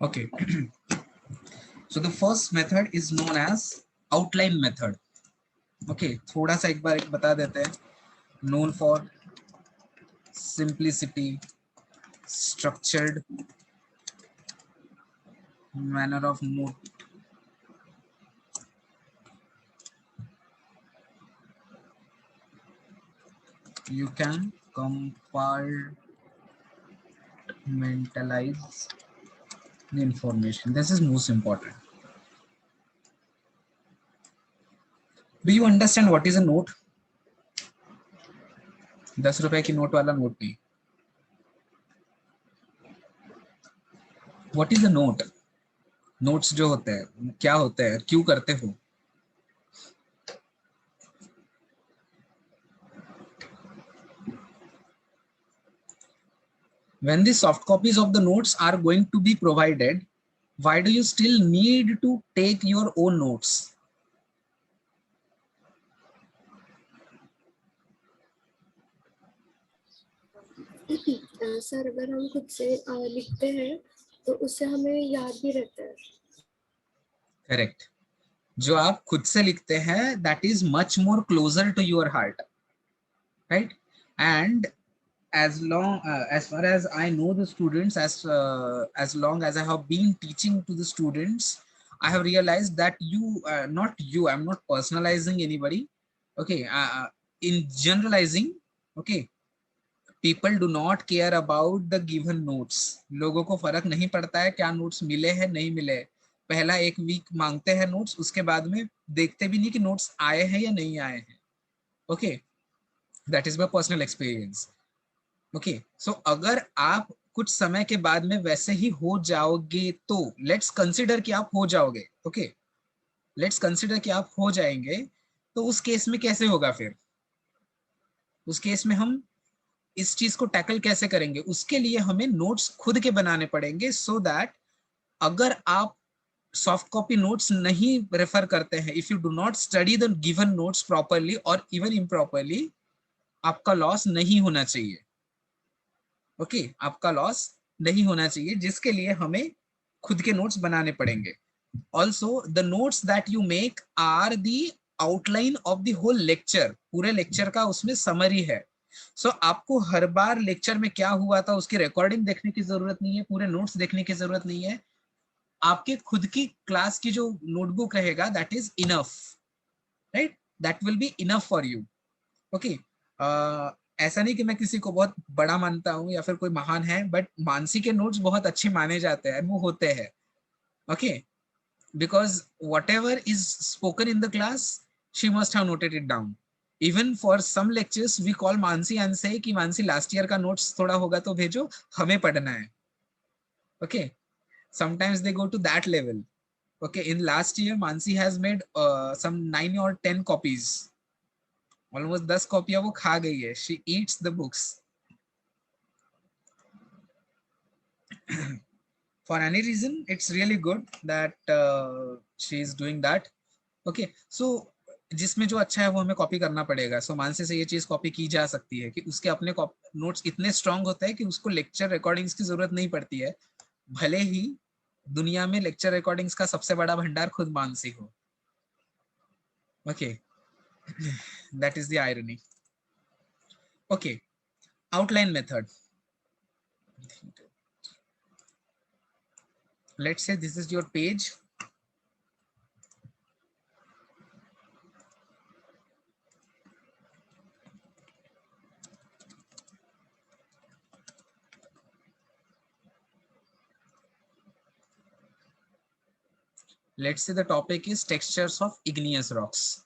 Okay. So the first method is known as outline method. Okay, थोड़ा सा एक बार एक बता देते हैं. Known for simplicity, structured manner of note. You can compartmentalize the information. This is most important. Do you understand what is a note? 10 रुपए की note वाला नोट नहीं. What is a note? Notes जो होते हैं क्या होते हैं, क्यों करते हो? When the soft copies of the notes are going to be provided, why do you still need to take your own notes? Sir अगर हम खुद से लिखते हैं तो उससे हमें याद भी रहता है. करेक्ट. जो आप खुद से लिखते हैं that is much more closer to your heart, right? And as long as far as I know the students, as long as I have been teaching to the students, I have realized that you not you, I'm not personalizing anybody, okay, in generalizing, okay, people do not care about the given notes. लोगों को फर्क नहीं पड़ता है क्या notes मिले हैं नहीं मिले. पहला एक वीक मांगते हैं नोट्स, उसके बाद में देखते भी नहीं कि नोट्स आए हैं या नहीं आए हैं. Okay, that is my personal experience. Okay, so अगर आप कुछ समय के बाद में वैसे ही हो जाओगे तो लेट्स कंसिडर कि आप हो जाओगे. ओके, लेट्स कंसिडर कि आप हो जाएंगे, तो उस केस में कैसे होगा फिर? उस केस में हम इस चीज को टैकल कैसे करेंगे? उसके लिए हमें नोट्स खुद के बनाने पड़ेंगे, सो दैट अगर आप सॉफ्ट कॉपी नोट्स नहीं रेफर करते हैं, if you do not study the given notes properly और इवन इम्प्रॉपरली, आपका लॉस नहीं होना चाहिए. ओके, आपका लॉस नहीं होना चाहिए, जिसके लिए हमें खुद के नोट्स बनाने पड़ेंगे. Also the notes that you make are the outline of the whole lecture. पूरे लेक्चर का उसमें समरी है. सो आपको हर बार लेक्चर में क्या हुआ था उसकी रिकॉर्डिंग देखने की जरूरत नहीं है, पूरे नोट्स देखने की जरूरत नहीं है. आपके खुद की क्लास की जो नोटबुक रहेगा that is enough, right? That will be enough for you. Okay, ऐसा नहीं कि मैं किसी को बहुत बड़ा मानता हूँ या फिर कोई महान है, बट मानसी के नोट्स बहुत अच्छे माने जाते हैं, वो होते हैं. Okay, because whatever is spoken in the class she must have noted it down. Even for some lectures we call Mansi and say कि मानसी लास्ट ईयर का नोट्स थोड़ा होगा तो भेजो, हमें पढ़ना है. Okay, sometimes they go to that level. Okay, in last year Mansi has made some 9 or 10 copies. Almost 10 कॉपियां वो खा गई है. She eats the books. For any reason, it's really good that she is doing that. Okay, so जिसमें जो अच्छा है वो हमें कॉपी करना पड़ेगा. सो मानसी से ये चीज कॉपी की जा सकती है कि उसके अपने नोट्स इतने स्ट्रांग होते हैं कि उसको लेक्चर रिकॉर्डिंग्स की जरूरत नहीं पड़ती है, भले ही दुनिया में लेक्चर रिकॉर्डिंग्स का सबसे बड़ा भंडार खुद मानसी हो. Okay, that is the irony. Okay, outline method. Let's say this is your page. Let's say the topic is textures of igneous rocks.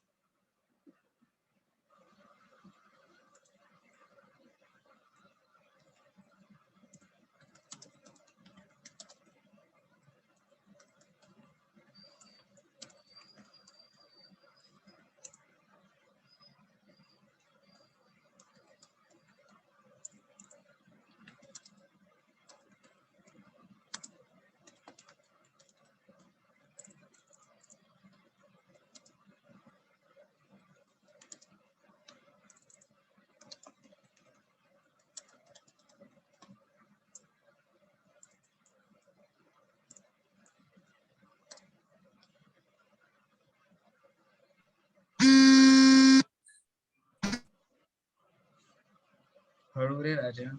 हळू रे राजा.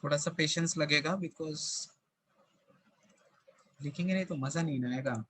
थोड़ा सा पेशेंस लगेगा बिकॉज लिखेंगे नहीं तो मजा नहीं आएगा.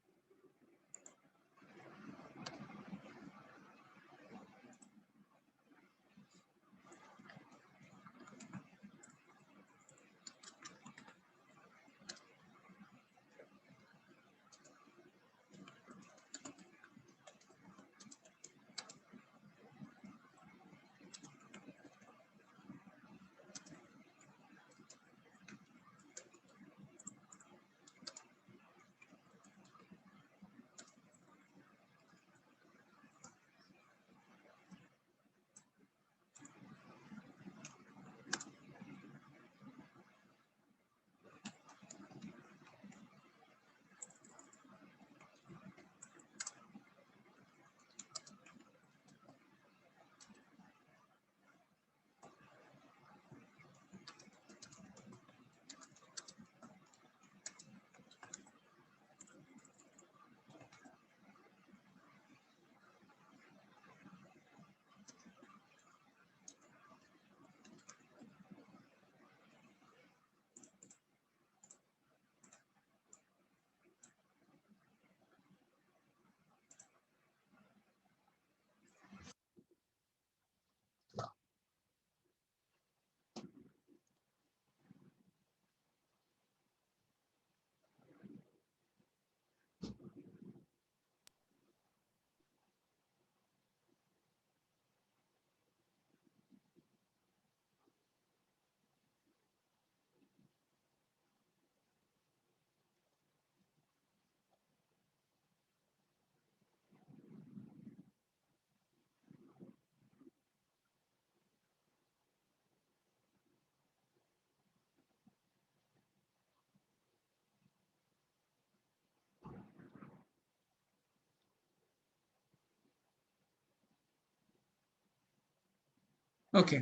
Okay.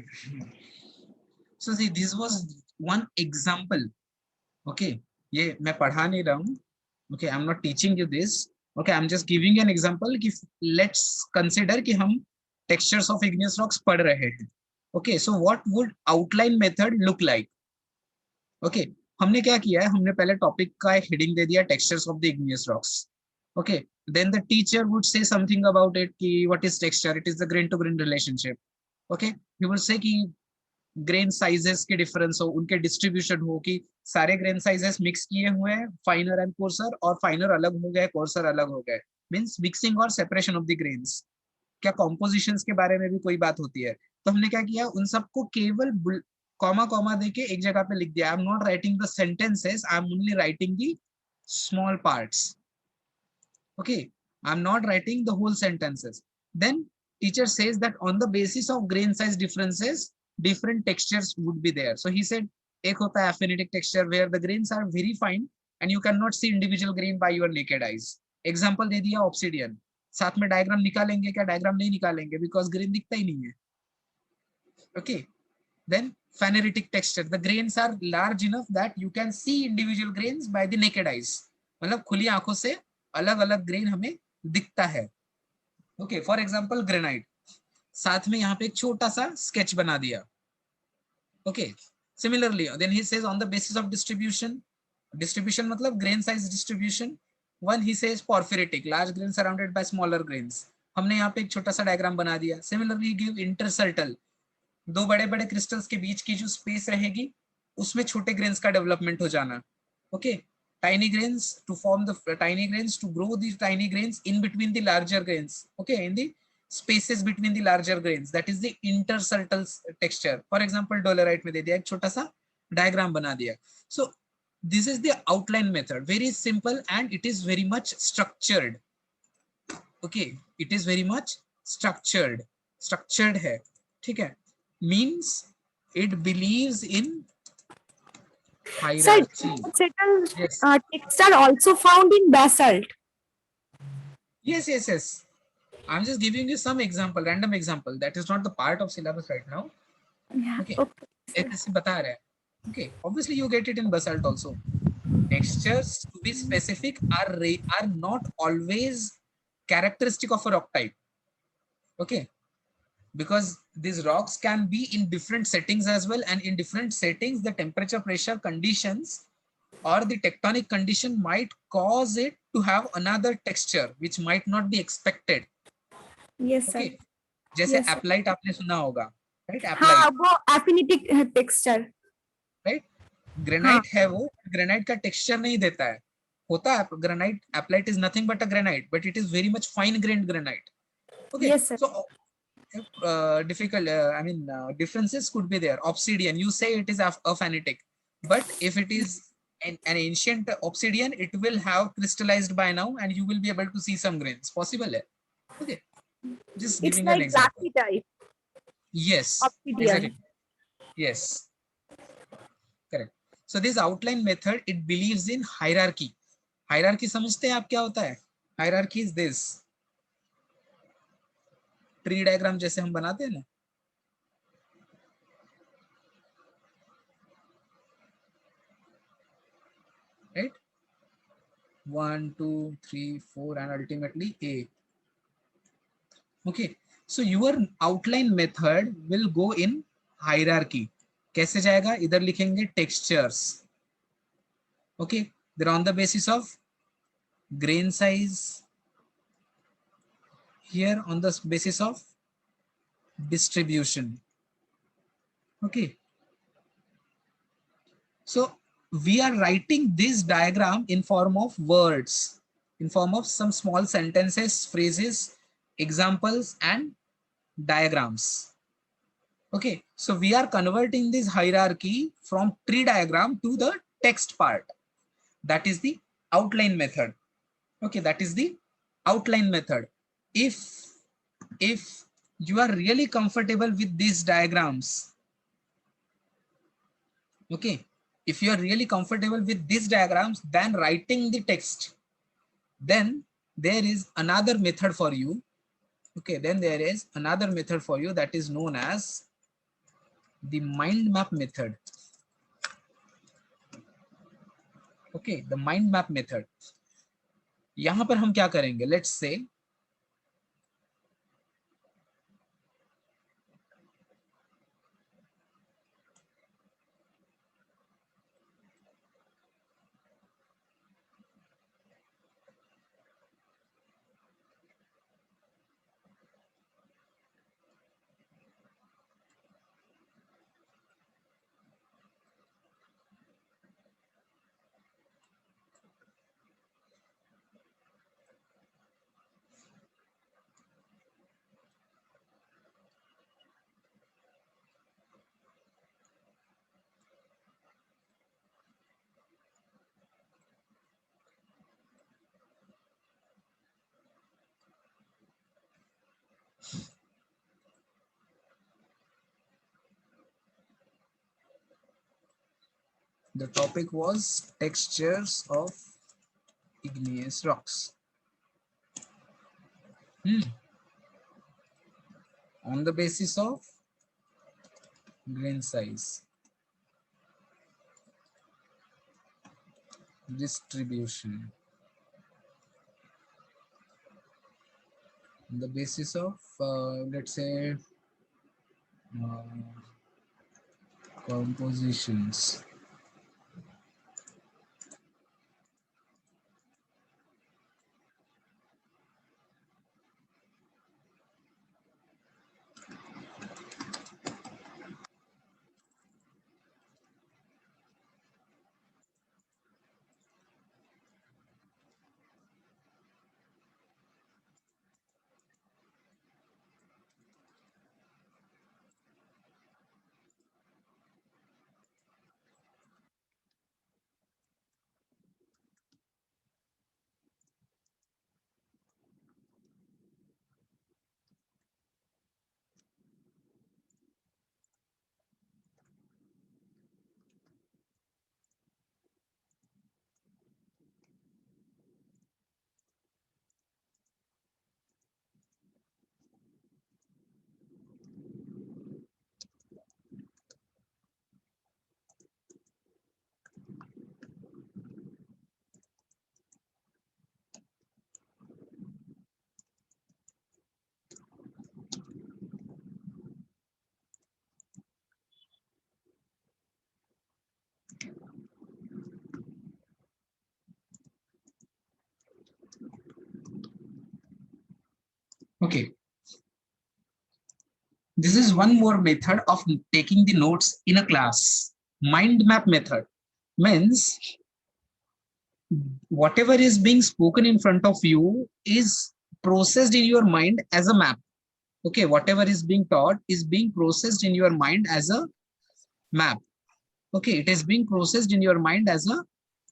So see, this was one example. Okay. ये मैं पढ़ा नहीं रहा हूँ. Okay, I'm not teaching you this. Okay, I'm just giving you an example कि let's consider कि हम textures of igneous rocks पढ़ रहे हैं. Okay, so what would outline method look like? Okay, हमने क्या किया है, हमने पहले टॉपिक का एक हेडिंग दे दिया textures of the igneous rocks. Okay, then the teacher would say something about it कि what is texture? It is the grain to grain relationship. Okay, he would say कि ग्रेन साइजेस के difference हो, उनके distribution हो कि सारे grain sizes mix किए हुए हैं, फाइनर एंड कोर्सर, और फाइनर अलग हो गए, कोर्सर अलग हो गए, मींस मिक्सिंग और सेपरेशन ऑफ द ग्रेन्स. क्या कॉम्पोजिशंस के बारे में भी कोई बात होती है? तो हमने क्या किया, उन सबको केवल कॉमा कॉमा देके एक जगह पे लिख दिया. I am not writing the sentences, I am only writing the small parts. Okay, I'm not writing the whole sentences. Then teacher says that on the basis of grain size differences, different textures would be there. So he said एक होता है aphanitic texture where the grains are very fine and you cannot see individual grain by your naked eyes. Example दे दिया obsidian. साथ में diagram निकालेंगे क्या? Diagram नहीं निकालेंगे because grain दिखता ही नहीं है. Okay, then phaneritic texture, the grains are large enough that you can see individual grains by the naked eyes. मतलब खुली आंखों से अलग अलग ग्रेन हमें दिखता है। ओके, फॉर एग्जांपल ग्रेनाइट, साथ में यहाँ पे एक छोटा सा स्केच बना दिया। Okay, similarly then he says on the basis of distribution, distribution मतलब grain size distribution, one he says porphyritic, large grain surrounded by smaller grains. हमने यहाँ पे एक छोटा सा डायग्राम बना दिया। सिमिलरली गिव इंटरसर्टल, दो बड़े बड़े क्रिस्टल्स के बीच की जो स्पेस रहेगी उसमें छोटे ग्रेन्स का डेवलपमेंट हो जाना। Okay, tiny grains to form the tiny grains, to grow these tiny grains in between the larger grains, okay, in the spaces between the larger grains, that is the intersultal texture. For example dolerite में दे दिया, एक छोटा सा diagram बना दिया। So this is the outline method, very simple and it is very much structured. Okay, it is very much structured है, ठीक है, means it believes in Sir, hierarchy. Yes, texts are also found in basalt. yes. I'm just giving you some example, random example. That is not the part of syllabus right now. Yeah. Okay. Okay. Sir. ऐसे बता रहे हैं. Okay. Obviously, you get it in basalt also. Textures, to be specific, are not always characteristic of a rock type. Okay. Because these rocks can be in different settings as well, and in different settings, the temperature, pressure conditions or the tectonic condition might cause it to have another texture which might not be expected. Yes, sir. Okay, जैसे Yes, sir. एप्लाइट आपने सुना होगा, right, हाँ, एप्लाइट, वो एफिनिटिक texture. Right, हाँ। Granite है वो, granite का टेक्सचर नहीं देता है, होता है granite, aplite is nothing but a granite, but it is very much fine grained granite. Okay, Yes, sir. So difficult, I mean, differences could be there. Obsidian, you say it is aphanitic, but if it is an ancient obsidian, it will have crystallized by now and you will be able to see some grains, possible hai. Okay, just It's giving an like example. glassite Yes, obsidian. exactly, yes, correct. So this outline method, it believes in hierarchy. Hierarchy समझते हैं आप क्या होता है? Hierarchy is this, tree diagram जैसे हम बनाते हैं ना, right, 1 2 3 4 and ultimately A. Okay, so your outline method will go in hierarchy. कैसे जाएगा? इधर लिखेंगे textures. Okay, they're on the basis of grain size, here on the basis of distribution. Okay, so we are writing this diagram in form of words, in form of some small sentences, phrases, examples and diagrams. Okay, so we are converting this hierarchy from tree diagram to the text part. That is the outline method. Okay, that is the outline method. If you are really comfortable with these diagrams, okay, if you are really comfortable with these diagrams than writing the text, then there is another method for you. Okay, then there is another method for you that is known as the mind map method. Okay, the mind map method. यहां पर हम क्या करेंगे? Let's say the topic was textures of igneous rocks. On the basis of grain size, distribution. on the basis of let's say compositions. Okay, this is one more method of taking the notes in a class. Mind map method means whatever is being spoken in front of you is processed in your mind as a map. Okay, whatever is being taught is being processed in your mind as a map. Okay, it is being processed in your mind as a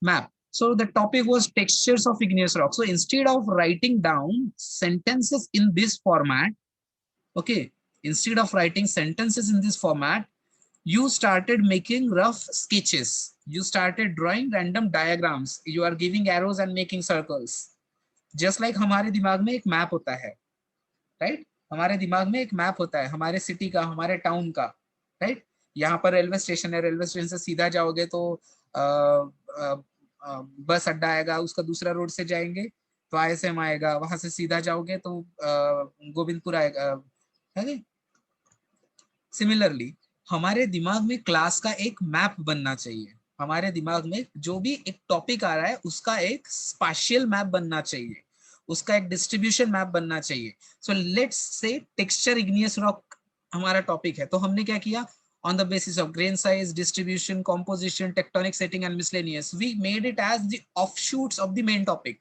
map. So the topic was textures of igneous rock. So instead of writing down sentences in this format, okay, instead of writing sentences in this format, you started making rough sketches. You started drawing random diagrams. You are giving arrows and making circles. Just like हमारे दिमाग में एक map होता है, right? हमारे दिमाग में एक मैप होता है हमारे सिटी का, हमारे टाउन का, राइट? यहाँ पर रेलवे स्टेशन है, रेलवे स्टेशन से सीधा जाओगे तो बस अड्डा आएगा, उसका दूसरा रोड से जाएंगे तो आईएसएम आएगा, वहां से सीधा जाओगे तो गोविंदपुर आएगा, है? सिमिलरली हमारे दिमाग में क्लास का एक मैप बनना चाहिए. हमारे दिमाग में जो भी एक टॉपिक आ रहा है उसका एक स्पाशियल मैप बनना चाहिए, उसका एक डिस्ट्रीब्यूशन मैप बनना चाहिए. So let's say texture igneous rock हमारा टॉपिक है, तो हमने क्या किया? On the basis of grain size, distribution, composition, tectonic setting and miscellaneous, we made it as the offshoots of the main topic,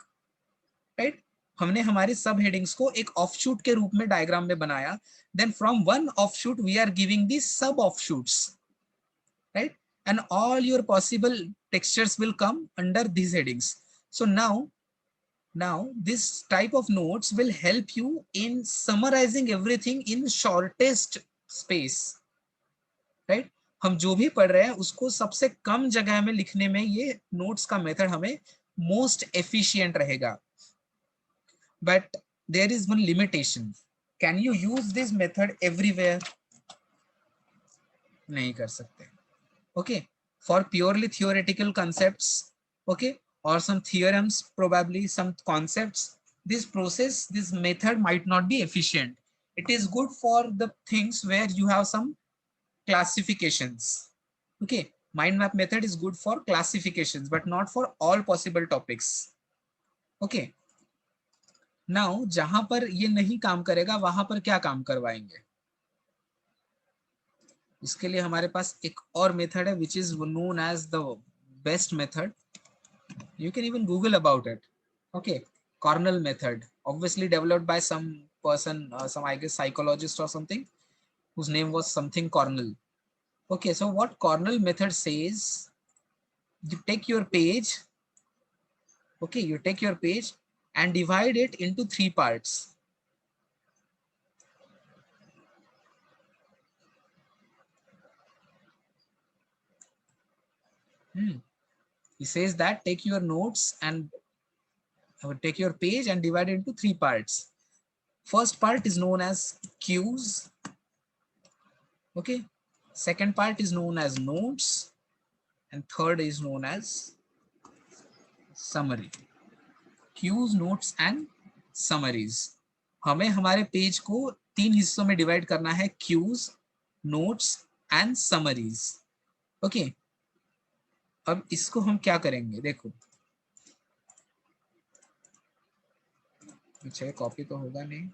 right? हमने हमारे सब हेडिंग्स को एक ऑफशूट के रूप में डायग्राम में बनाया. Then from one offshoot we are giving the sub offshoots, right? And all your possible textures will come under these headings. So now this type of notes will help you in summarizing everything in shortest space, right? हम जो भी पढ़ रहे हैं उसको सबसे कम जगह में लिखने में ये नोट्स का मेथड हमें मोस्ट एफिशिएंट रहेगा. But there is one limitation. Can you use this method everywhere? नहीं कर सकते. Okay, for purely theoretical concepts, okay, or some theorems, probably some concepts, this process, this method might not be efficient. It is good for the things where you have some classifications. Okay, mind map method is good for classifications but not for all possible topics. Okay, now जहां पर ये नहीं काम करेगा वहां पर क्या काम करवाएंगे? इसके लिए हमारे पास एक और मेथड है which is known as the best method. You can even Google about it. Okay, Cornell method, obviously developed by some person, some I guess psychologist और something whose name was something Cornell. Okay, so what Cornell method says, you take your page, okay, you take your page and divide it into 3 parts. He says that take your notes and take your page and divide it into 3 parts. First part is known as cues. Okay. Second part is known as notes. And third is known as summary. Cues, notes, and summaries. हमें हमारे page को 3 हिस्सों में divide करना है, cues, notes and summaries. Okay, अब इसको हम क्या करेंगे, देखो अच्छा कॉपी तो होगा नहीं,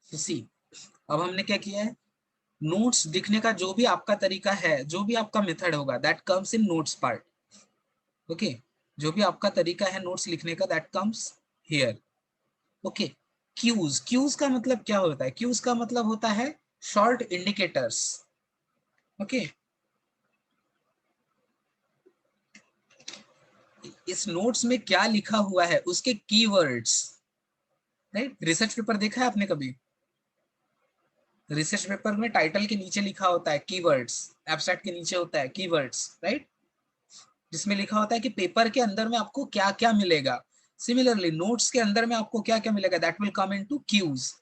तो सी अब हमने क्या किया है, नोट्स लिखने का जो भी आपका तरीका है, जो भी आपका मेथड होगा, that comes in notes part. Okay, जो भी आपका तरीका है नोट्स लिखने का, that comes here. Okay, cues, cues का मतलब क्या होता है, क्यूज का मतलब होता है शॉर्ट इंडिकेटर्स। ओके, इस नोट्स में क्या लिखा हुआ है उसके कीवर्ड्स, राइट। रिसर्च पेपर देखा है आपने कभी, रिसर्च पेपर में टाइटल के नीचे लिखा होता है कीवर्ड्स, एब्स्ट्रैक्ट के नीचे होता है कीवर्ड्स, राइट, जिसमें लिखा होता है कि पेपर के अंदर में आपको क्या क्या मिलेगा। सिमिलरली नोट्स के अंदर में आपको क्या क्या मिलेगा, that will come into cues.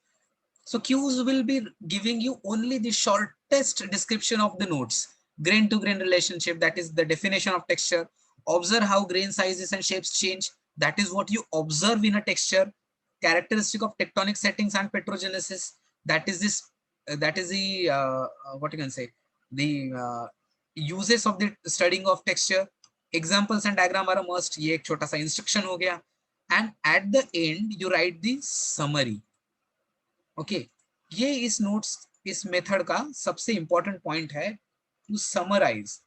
So cues will be giving you only the shortest description of the notes. Grain to grain relationship, that is the definition of texture. Observe how grain sizes and shapes change. That is what you observe in a texture. Characteristic of tectonic settings and petrogenesis. That is this. That is the what you can say. The uses of the studying of texture. Examples and diagram are a must. ये एक छोटा सा instruction हो गया. And at the end you write the summary. Okay ये इस notes इस method का सबसे इंपॉर्टेंट पॉइंट है, to summarise.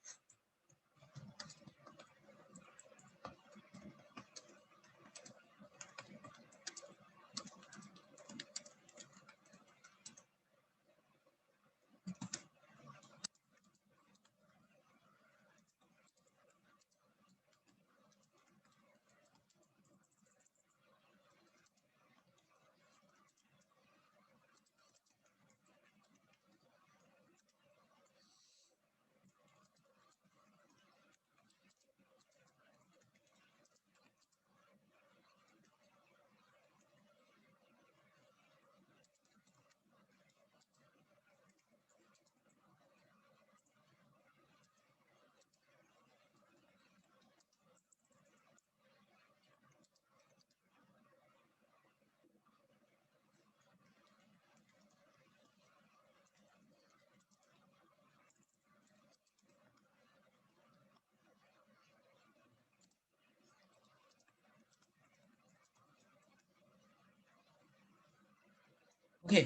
Okay,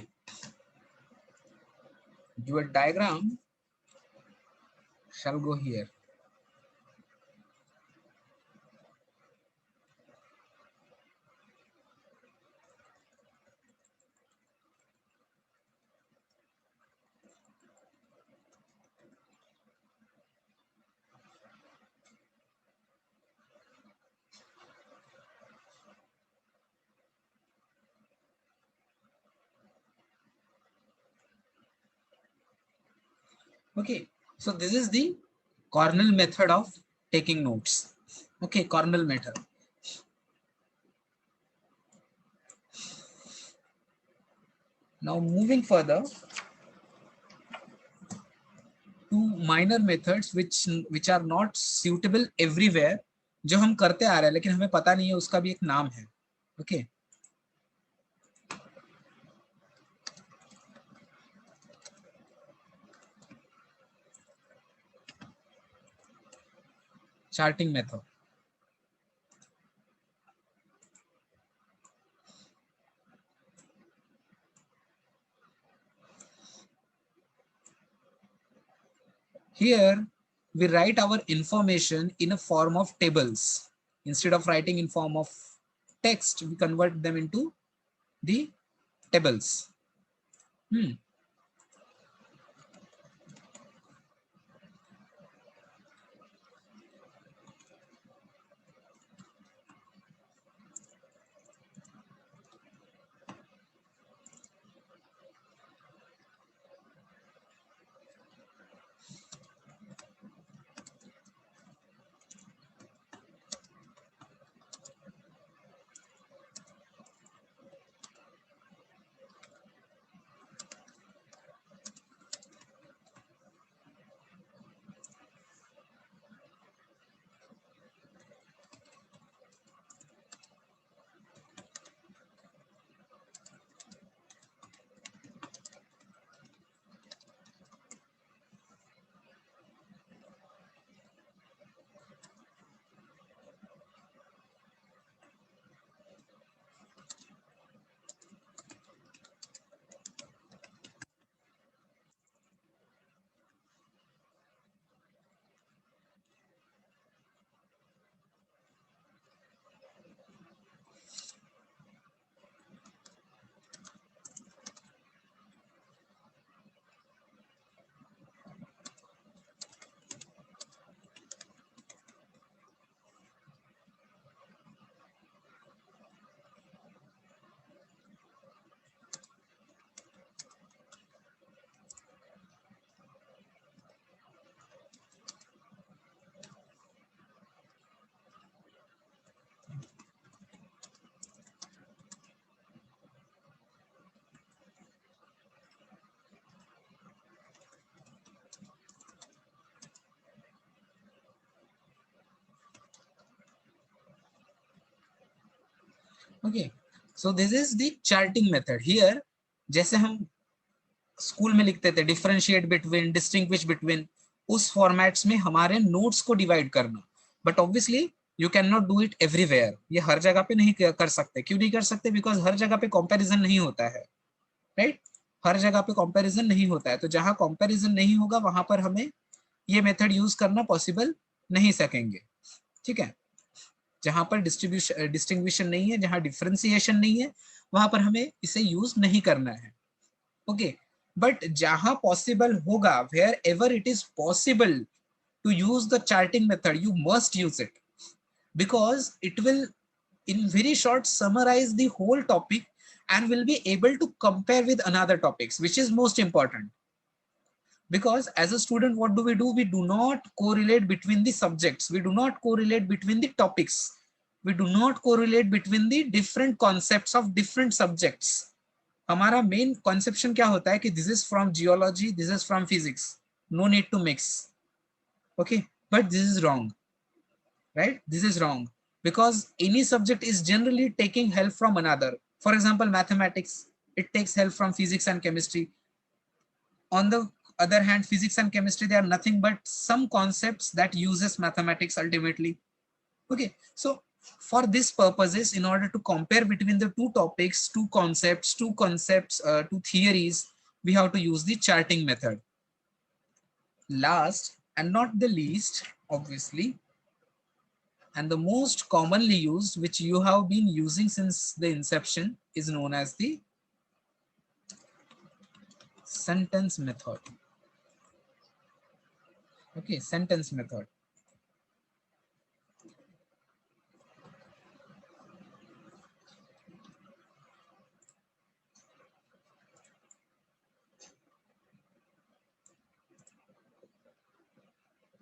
your diagram shall go here. Okay, so this is the Cornell method of taking notes. Okay, Cornell method. Now moving further to minor methods which are not suitable everywhere, जो हम करते आ रहे हैं लेकिन हमें पता नहीं है, उसका भी एक नाम है। Okay, charting method. Here we write our information in a form of tables. Instead of writing in form of text, we convert them into the tables. Okay, so this is the charting method. Here जैसे हम school में लिखते थे differentiate between, distinguish between, उस formats में हमारे notes को divide करना. But obviously you can not do it everywhere. ये हर जगह पे नहीं कर सकते. क्यों नहीं कर सकते? बिकॉज हर जगह पे कंपैरिजन नहीं होता है, राइट? हर जगह पे कंपैरिजन नहीं होता है. तो जहां कंपैरिजन नहीं होगा वहां पर हमें ये मेथड यूज करना पॉसिबल नहीं सकेंगे. ठीक है, जहां पर डिस्टिंग्विशन नहीं है, जहां डिफरेंशिएशन नहीं है, वहां पर हमें इसे यूज नहीं करना है. ओके, बट जहां पॉसिबल होगा, wherever it is possible to use the charting method, you must use it, because it will in very short summarize the whole topic and will be able to compare with another topics, which is most important. Because as a student, what do? We do not correlate between the subjects, we do not correlate between the topics, we do not correlate between the different concepts of different subjects. हमारा main conception क्या होता है कि this is from geology, this is from physics, no need to mix. Okay, but this is wrong, right? This is wrong, because any subject is generally taking help from another. For example, mathematics, it takes help from physics and chemistry. On the other hand, physics and chemistry, they are nothing but some concepts that uses mathematics ultimately. Okay, so for this purposes, in order to compare between the two topics, two concepts, two theories, we have to use the charting method. Last and not the least, obviously, and the most commonly used, which you have been using since the inception, is known as the sentence method. Okay, sentence method.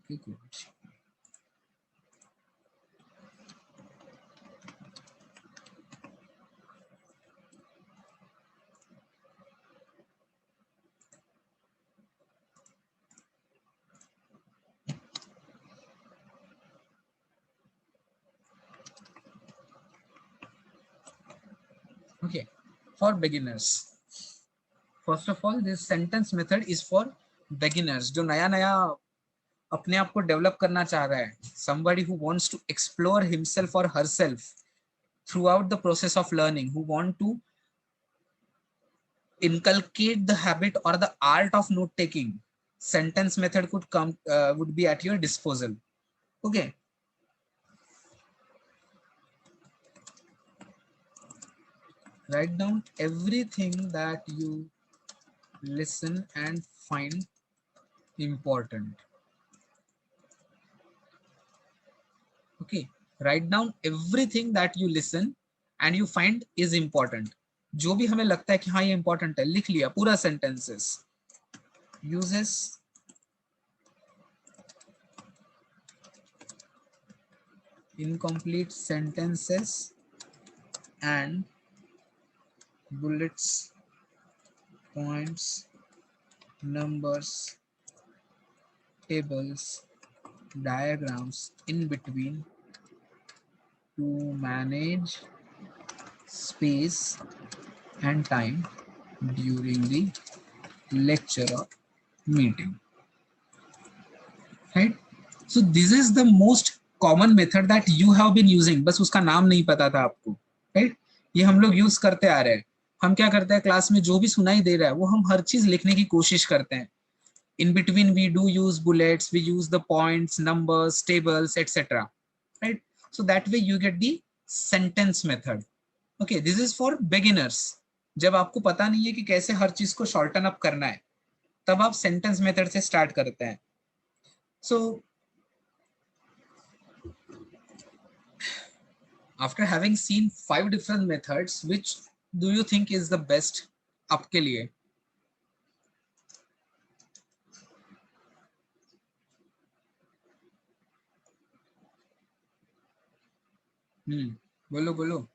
Okay, good. Okay, for beginners, first of all, this sentence method is for beginners. जो नया नया अपने आप को develop करना चाह रहा है, somebody who wants to explore himself or herself throughout the process of learning, who want to inculcate the habit or the art of note taking, sentence method could come would be at your disposal. Okay, write down everything that you listen and find important. Okay, write down everything that you listen and you find is important. जो भी हमें लगता है कि हाँ ये important है, लिख लिया पूरा sentences. Uses incomplete sentences and bullets, points, numbers, tables, diagrams in between to manage space and time during the lecture or meeting. Right? So this is the most common method that you have been using. बस उसका नाम नहीं पता था आपको. Right? ये हम लोग यूज करते आ रहे हैं. हम क्या करते हैं क्लास में, जो भी सुनाई दे रहा है वो हम हर चीज लिखने की कोशिश करते हैं. In between we do use bullets, we use the points, numbers, tables, etc. Right? So that way you get the sentence method. Okay, this is for beginners. जब आपको पता नहीं है कि कैसे हर चीज को शॉर्टन अप करना है, तब आप सेंटेंस मेथड से स्टार्ट करते हैं. So after having seen 5 different methods, which do you think is the best आपके लिए? बोलो बोलो.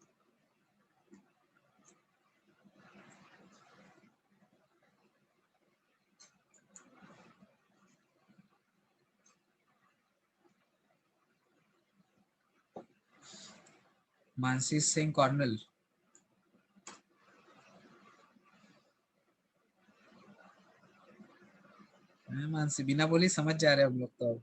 Mansi is saying Cornell. Mansi बिना बोली समझ जा रहे हैं हम लोग तो.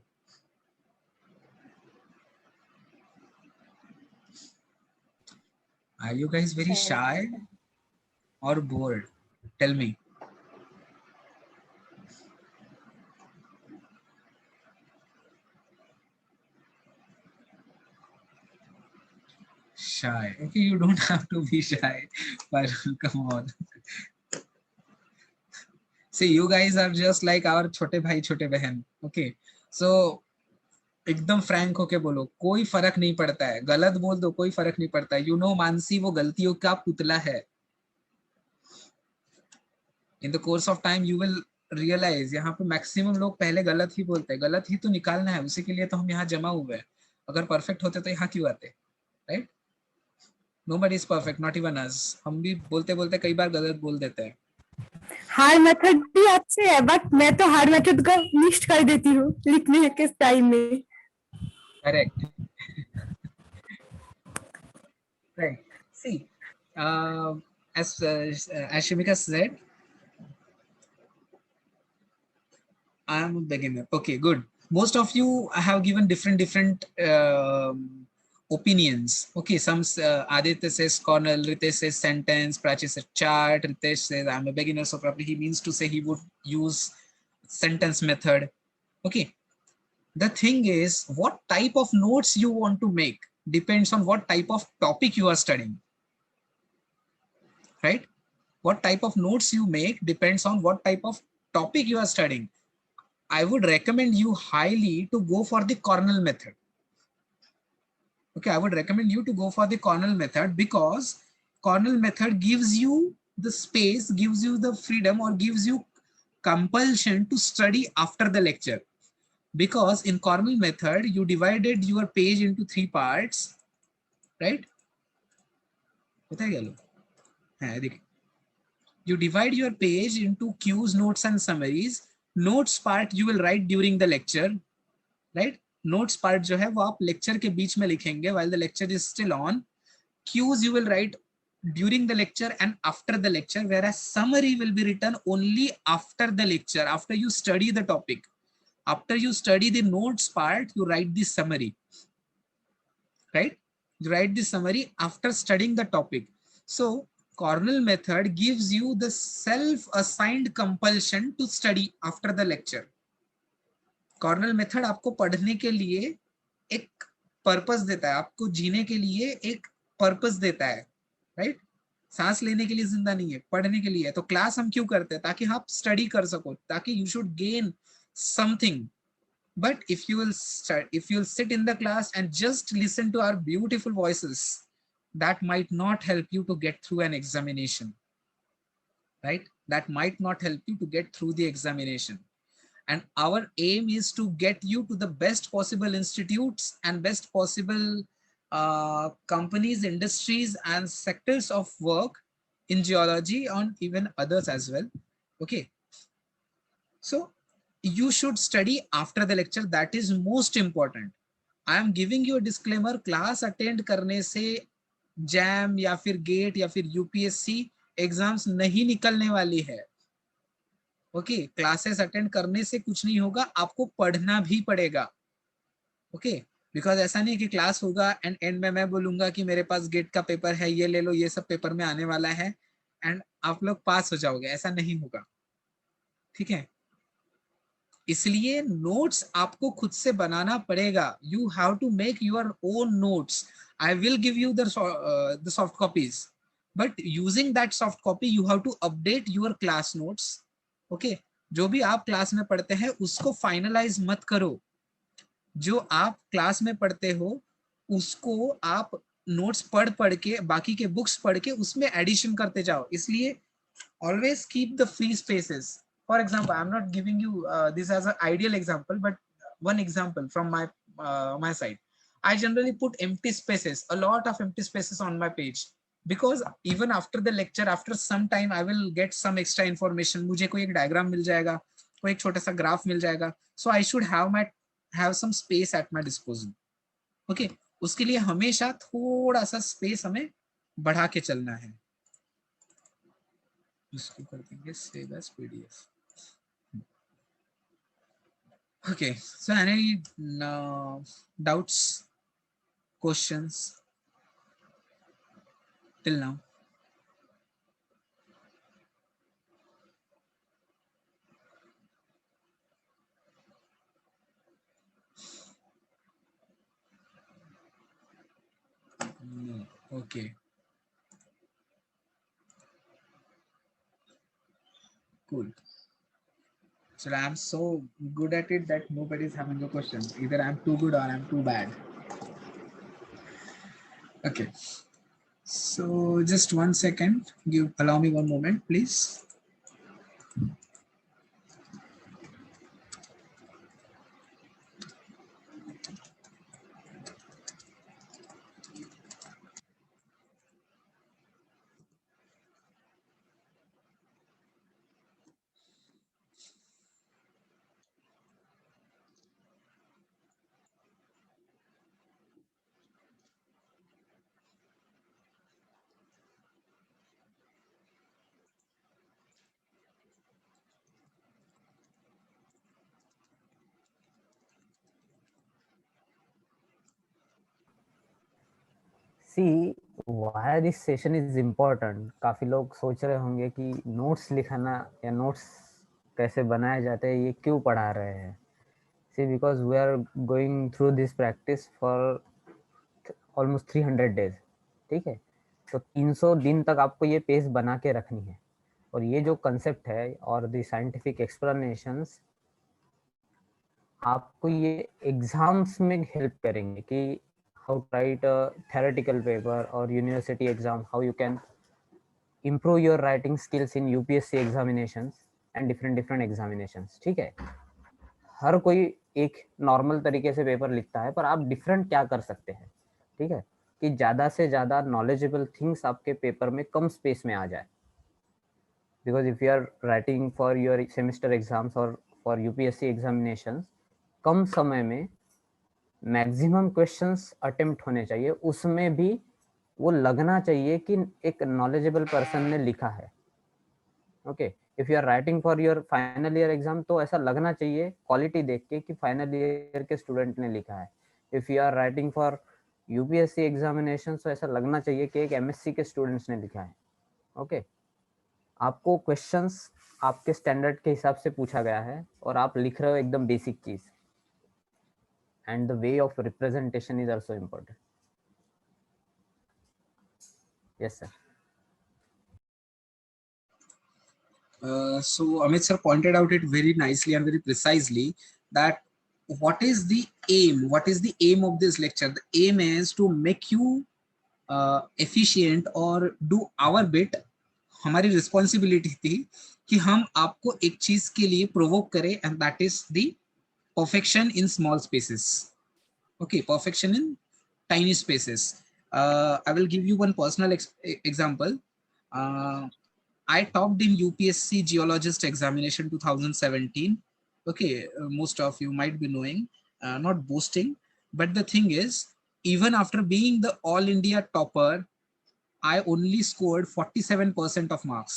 Are you guys very shy or bored? Tell me. Shy. Okay, you don't have to be shy. But come on. See, you guys are just like our छोटे भाई छोटे बहन. Okay, so एकदम फ्रैंक होके बोलो, कोई फर्क नहीं पड़ता है. गलत बोल दो, कोई फर्क नहीं पड़ता है. You know, मानसी वो गलतियों का पुतला है. In the course of time, you will realize यहाँ पे मैक्सिमम लोग पहले गलत ही बोलते हैं. गलत ही तो निकालना है, उसी के लिए तो हम यहाँ जमा हुए हैं. अगर परफेक्ट होते तो यहाँ क्यों आते, right? Nobody is perfect, not even us. हम भी बोलते बोलते कई बार गलत बोल देते हैं. हर मेथड भी अच्छे है, बट मैं तो हर मेथड को मिस कर देती हूँ लिखने के टाइम में. Correct. Right. See, as Shimika said, I am a beginner. Okay, good. Most of you have given different opinions. Okay, some Aditya says Cornell, Ritesh says sentence, Prachi says chart, Ritesh says I'm a beginner, so probably he means to say he would use sentence method. Okay, the thing is, what type of notes you want to make depends on what type of topic you are studying, right? What type of notes you make depends on what type of topic you are studying. I would recommend you highly to go for the Cornell method. Okay, I would recommend you to go for the Cornell method because Cornell method gives you the space, gives you the freedom, or gives you compulsion to study after the lecture. Because in Cornell method, you divided your page into 3 parts, right? You divide your page into cues, notes, and summaries. Notes part you will write during the lecture, right? Notes part जो है वो आप lecture के बीच में लिखेंगे while the lecture is still on. Cues you will write during the lecture and after the lecture, whereas summary will be written only after the lecture, after you study the topic. After you study the notes part, you write the summary, right? You write the summary after studying the topic. So Cornell method gives you the self-assigned compulsion to study after the lecture. Cornell method आपको पढ़ने के लिए एक purpose देता है, आपको जीने के लिए एक पर्पस देता है, राइट? सांस लेने के लिए जिंदा नहीं है, पढ़ने के लिए है। तो क्लास हम क्यों करते हैं? ताकि आप स्टडी कर सको, ताकि you should gain something. But if you will sit in the class and just listen to our beautiful voices, that might not help you to get through an examination, right? That might not help you to get through the examination. And our aim is to get you to the best possible institutes and best possible companies, industries, and sectors of work in geology and even others as well. Okay. So you should study after the lecture. That is most important. I am giving you a disclaimer. Class attend करने से jam या फिर gate या फिर UPSC exams नहीं निकलने वाली है. ओके, क्लासेस अटेंड करने से कुछ नहीं होगा, आपको पढ़ना भी पड़ेगा. ओके, बिकॉज ऐसा नहीं कि क्लास होगा एंड एंड में मैं बोलूंगा कि मेरे पास गेट का पेपर है, ये ले लो, ये सब पेपर में आने वाला है एंड आप लोग पास हो जाओगे. ऐसा नहीं होगा, ठीक है? इसलिए नोट्स आपको खुद से बनाना पड़ेगा. You have to make your own notes. I will give you the soft copies, but using that soft copy you have to update your class notes. Okay, जो भी आप क्लास में पढ़ते हैं उसको फाइनलाइज मत करो. जो आप क्लास में पढ़ते हो उसको आप नोट्स पढ़ के, बाकी के बुक्स पढ़ के उसमें एडिशन करते जाओ. इसलिए always keep the free spaces. For example, I'm not giving you this as an ideal example, but one example from my side. I generally put empty spaces, a lot of empty spaces on my page, because even after the lecture, after some time, I will get some extra information. मुझे कोई एक diagram मिल जाएगा, कोई एक छोटा सा graph मिल जाएगा. So I should have some space at my disposal. Okay, उसके लिए हमेशा थोड़ा सा space हमें बढ़ा के चलना है. इसको कर देंगे save as PDF. Okay, so any doubts, questions till now? No. Okay. Cool. So I'm so good at it that nobody's having a question. Either I'm too good or I'm too bad. Okay. So just 1 second. Allow me 1 moment, please. See, why this session is important. काफी लोग सोच रहे होंगे कि notes लिखना या notes कैसे बनाए जाते हैं, ये क्यों पढ़ा रहे हैं. See, because we are going through this practice for almost 300 days. ठीक है, तो 300 दिन तक आपको ये पेज बना के रखनी है. और ये जो कंसेप्ट है और द साइंटिफिक एक्सप्लेनेशंस आपको ये एग्जाम्स में हेल्प करेंगे कि how to write a theoretical paper or university exam, how you can improve your writing skills in UPSC examinations and different examinations. ठीक है, हर कोई एक नॉर्मल तरीके से पेपर लिखता है, पर आप डिफरेंट क्या कर सकते हैं. ठीक है, कि ज़्यादा से ज़्यादा नॉलेजेबल थिंग्स आपके पेपर में कम स्पेस में आ जाए. Because if you are writing for your semester exams और फॉर UPSC एग्जामिनेशंस, कम समय में मैक्सिमम क्वेश्चंस अटेम्प्ट होने चाहिए. उसमें भी वो लगना चाहिए कि एक नॉलेजेबल पर्सन ने लिखा है. Okay, if you are writing for your final year exam तो ऐसा लगना चाहिए क्वालिटी देख के कि फाइनल ईयर के स्टूडेंट ने लिखा है. If you are writing for UPSC examination तो ऐसा लगना चाहिए कि एक एमएससी के स्टूडेंट्स ने लिखा है. ओके आपको क्वेश्चंस आपके स्टैंडर्ड के हिसाब से पूछा गया है और आप लिख रहे हो एकदम बेसिक चीज. And the way of representation is also important. Yes sir. So Amit sir pointed out it very nicely and very precisely that what is the aim of this lecture. The aim is to make you efficient or do our bit. हमारी responsibility थी कि हम आपको एक चीज के लिए provoke करें and that is the perfection in small spaces. Okay perfection in tiny spaces. I will give you one personal example. I topped in UPSC Geologist Examination 2017. Okay, most of you might be knowing, not boasting, but the thing is, even after being the All India topper, I only scored 47% of marks.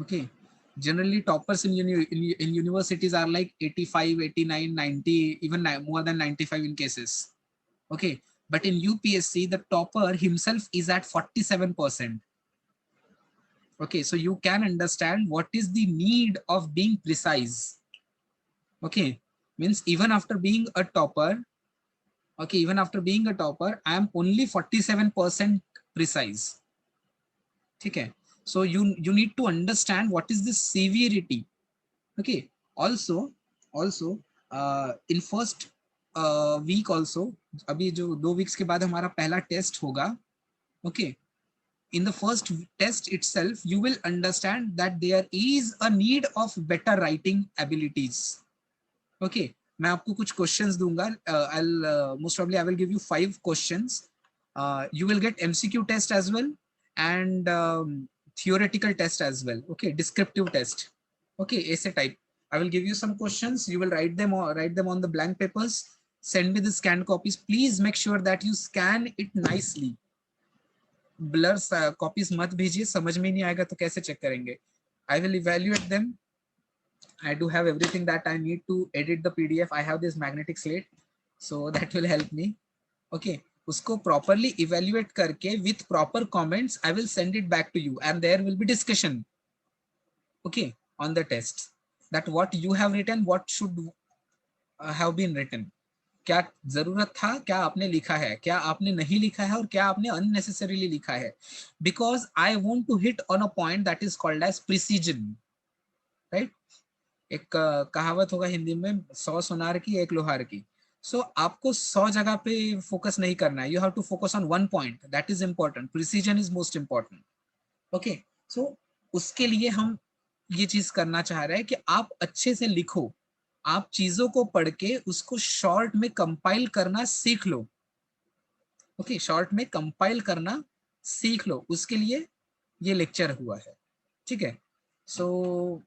Okay, generally toppers in universities are like 85, 89, 90, even more than 95 in cases. Okay, but in UPSC, the topper himself is at 47%. Okay, so you can understand what is the need of being precise. Okay, means even after being a topper, I am only 47% precise. Okay, so you need to understand what is the severity. Okay, also in first week also, अभी जो 2 weeks के बाद हमारा पहला test होगा. Okay, in the first test itself you will understand that there is a need of better writing abilities. Okay, मैं आपको कुछ questions दूंगा. Most probably I will give you 5 questions. You will get MCQ test as well and theoretical test as well. Okay, descriptive test. Okay, ऐसे type. I will give you some questions. You will write them on the blank papers. Send me the scanned copies. Please make sure that you scan it nicely. Blur copies मत भेजिए, समझ में नहीं आएगा तो कैसे check करेंगे. I will evaluate them. I do have everything that I need to edit the PDF. I have this magnetic slate, so that will help me. Okay, उसको properly evaluate करके with proper comments I will send it back to you and there will be discussion. Okay, on the test that what you have written, what should have been written. क्या जरूरत था, क्या आपने लिखा है, क्या आपने नहीं लिखा है और क्या आपने unnecessarily लिखा है. Because I want to hit on a point that is called as precision. Right? एक कहावत होगा हिंदी में, 100 सोनार की 1 लोहार की. So आपको 100 जगह पे फोकस नहीं करना है. You have to focus on one point. That is important. Precision is most important. Okay. So उसके लिए हम ये चीज करना चाह रहे हैं कि आप अच्छे से लिखो. आप चीजों को पढ़ के उसको शॉर्ट में कंपाइल करना सीख लो. ओके, शॉर्ट में कंपाइल करना सीख लो, उसके लिए ये लेक्चर हुआ है. ठीक है. सो